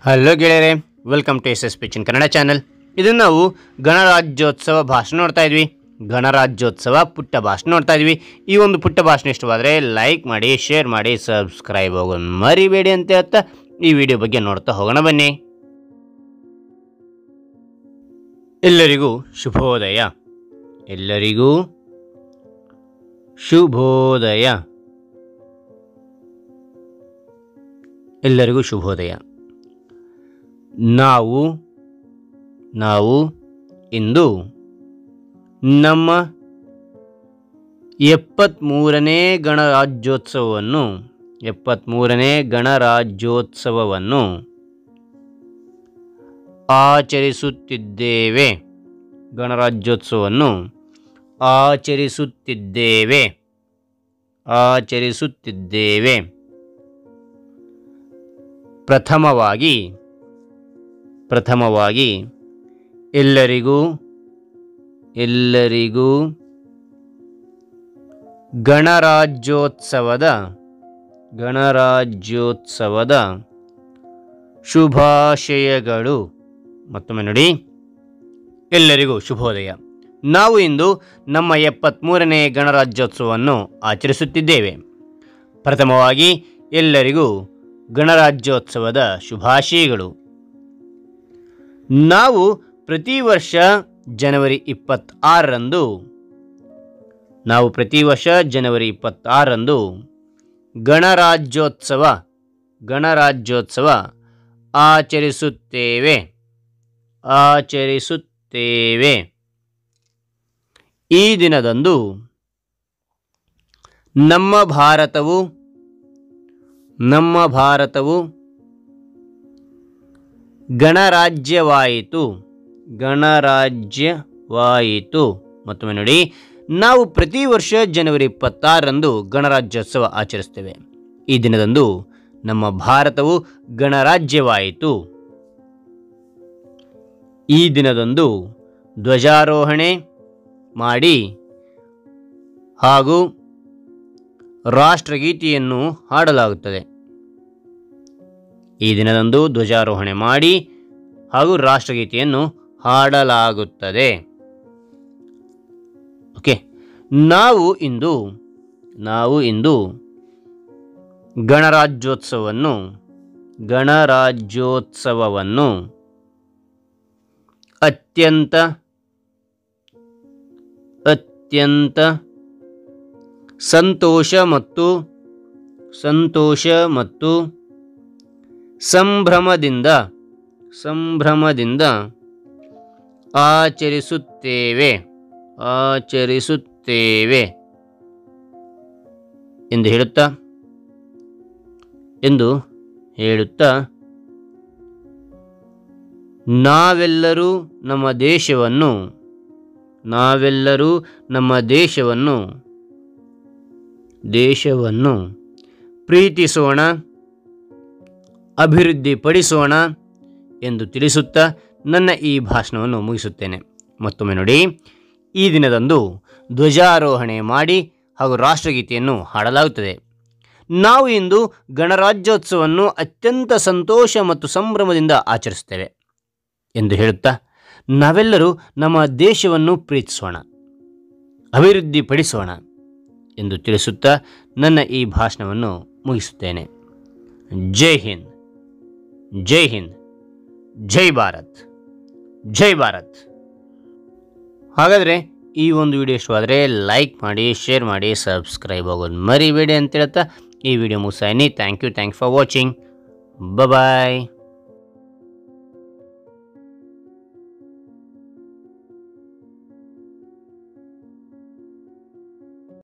Hello ಗೆಳೆಯರೆ, welcome to ಎಸ್ ಪಿಚಿನ್ ಕನ್ನಡ ಚಾನಲ್. ಇದನ್ನು ನಾವು ಗಣರಾಜ್ಯೋತ್ಸವ ಭಾಷಣ ನೋಡ್ತಾ ಇದ್ವಿ. ಗಣರಾಜ್ಯೋತ್ಸವ ಪುಟ್ಟ ಭಾಷಣ ನೋಡ್ತಾ ಇದ್ವಿ. ಈ ಒಂದು ಪುಟ್ಟ ಭಾಷಣ ಇಷ್ಟವಾದರೆ ಲೈಕ್ ಮಾಡಿ, ಶೇರ್ ಮಾಡಿ, ಸಬ್ಸ್ಕ್ರೈಬ್ ಆಗೋದು ಮರಿಬೇಡಿ ಅಂತ ಹೇಳ್ತಾ ಈ ವಿಡಿಯೋ ಬಗ್ಗೆ ನೋಡ್ತಾ ಹೋಗೋಣ ಬನ್ನಿ. ಎಲ್ಲರಿಗೂ ಶುಭೋದಯ. ಎಲ್ಲರಿಗೂ ಶುಭೋದಯ. ಎಲ್ಲರಿಗೂ ಶುಭೋದಯ. ನಾವು ಇಂದು ನಮ್ಮ 73ನೇ ಗಣರಾಜ್ಯೋತ್ಸವವನ್ನು ಆಚರಿಸುತ್ತಿದ್ದೇವೆ. ಆಚರಿಸುತ್ತಿದ್ದೇವೆ. ಪ್ರಥಮವಾಗಿ ಎಲ್ಲರಿಗೂ ಗಣರಾಜ್ಯೋತ್ಸವದ ಶುಭಾಶಯಗಳು. ಮತ್ತೊಮ್ಮೆ ನೋಡಿ, ಎಲ್ಲರಿಗೂ ಶುಭೋದಯ. ನಾವು ಇಂದು ನಮ್ಮ 73ನೇ ಗಣರಾಜ್ಯೋತ್ಸವವನ್ನು ಆಚರಿಸುತ್ತಿದ್ದೇವೆ. ಪ್ರಥಮವಾಗಿ ಎಲ್ಲರಿಗೂ ಗಣರಾಜ್ಯೋತ್ಸವದ ಶುಭಾಶಯಗಳು. ನಾವು ಪ್ರತಿ ವರ್ಷ ಜನವರಿ 26ರಂದು ಗಣರಾಜ್ಯೋತ್ಸವ ಆಚರಿಸುತ್ತೇವೆ. ಈ ದಿನದಂದು ನಮ್ಮ ಭಾರತವು ಗಣರಾಜ್ಯವಾಯಿತು. ಮತ್ತೊಮ್ಮೆ ನೋಡಿ, ನಾವು ಪ್ರತಿ ವರ್ಷ ಜನವರಿ 26ರಂದು ಗಣರಾಜ್ಯೋತ್ಸವ ಆಚರಿಸ್ತೇವೆ. ಈ ದಿನದಂದು ನಮ್ಮ ಭಾರತವು ಗಣರಾಜ್ಯವಾಯಿತು. ಈ ದಿನದಂದು ಧ್ವಜಾರೋಹಣೆ ಮಾಡಿ ಹಾಗೂ ರಾಷ್ಟ್ರಗೀತೆಯನ್ನು ಹಾಡಲಾಗುತ್ತದೆ. ಈ ದಿನದಂದು ಧ್ವಜಾರೋಹಣೆ ಮಾಡಿ ಹಾಗೂ ರಾಷ್ಟ್ರಗೀತೆಯನ್ನು ಹಾಡಲಾಗುತ್ತದೆ. ಓಕೆ, ನಾವು ಇಂದು ಗಣರಾಜ್ಯೋತ್ಸವವನ್ನು ಅತ್ಯಂತ ಸಂತೋಷ ಮತ್ತು ಸಂಭ್ರಮದಿಂದ ಆಚರಿಸುತ್ತೇವೆ ಎಂದು ಹೇಳುತ್ತಾ ನಾವೆಲ್ಲರೂ ನಮ್ಮ ದೇಶವನ್ನು ಪ್ರೀತಿಸೋಣ, ಅಭಿವೃದ್ಧಿಪಡಿಸೋಣ ಎಂದು ತಿಳಿಸುತ್ತಾ ನನ್ನ ಈ ಭಾಷಣವನ್ನು ಮುಗಿಸುತ್ತೇನೆ. ಮತ್ತೊಮ್ಮೆ ನೋಡಿ, ಈ ದಿನದಂದು ಧ್ವಜಾರೋಹಣೆ ಮಾಡಿ ಹಾಗೂ ರಾಷ್ಟ್ರಗೀತೆಯನ್ನು ಹಾಡಲಾಗುತ್ತದೆ. ನಾವು ಇಂದು ಗಣರಾಜ್ಯೋತ್ಸವವನ್ನು ಅತ್ಯಂತ ಸಂತೋಷ ಮತ್ತು ಸಂಭ್ರಮದಿಂದ ಆಚರಿಸುತ್ತೇವೆ ಎಂದು ಹೇಳುತ್ತಾ ನಾವೆಲ್ಲರೂ ನಮ್ಮ ದೇಶವನ್ನು ಪ್ರೀತಿಸೋಣ, ಅಭಿವೃದ್ಧಿಪಡಿಸೋಣ ಎಂದು ತಿಳಿಸುತ್ತಾ ನನ್ನ ಈ ಭಾಷಣವನ್ನು ಮುಗಿಸುತ್ತೇನೆ. ಜೈ ಹಿಂದ್, ಜೈ ಹಿಂದ್, ಜೈ ಭಾರತ್, ಜೈ ಭಾರತ್. ಹಾಗಾದರೆ ಈ ಒಂದು ವಿಡಿಯೋ ಇಷ್ಟವಾದರೆ ಲೈಕ್ ಮಾಡಿ, ಶೇರ್ ಮಾಡಿ, ಸಬ್ಸ್ಕ್ರೈಬ್ ಆಗೋದು ಮರಿಬೇಡಿ ಅಂತ ಹೇಳ್ತಾ ಈ ವಿಡಿಯೋ ಮುಗಿಸ್ತೀನಿ. Thank you for watching. Bye.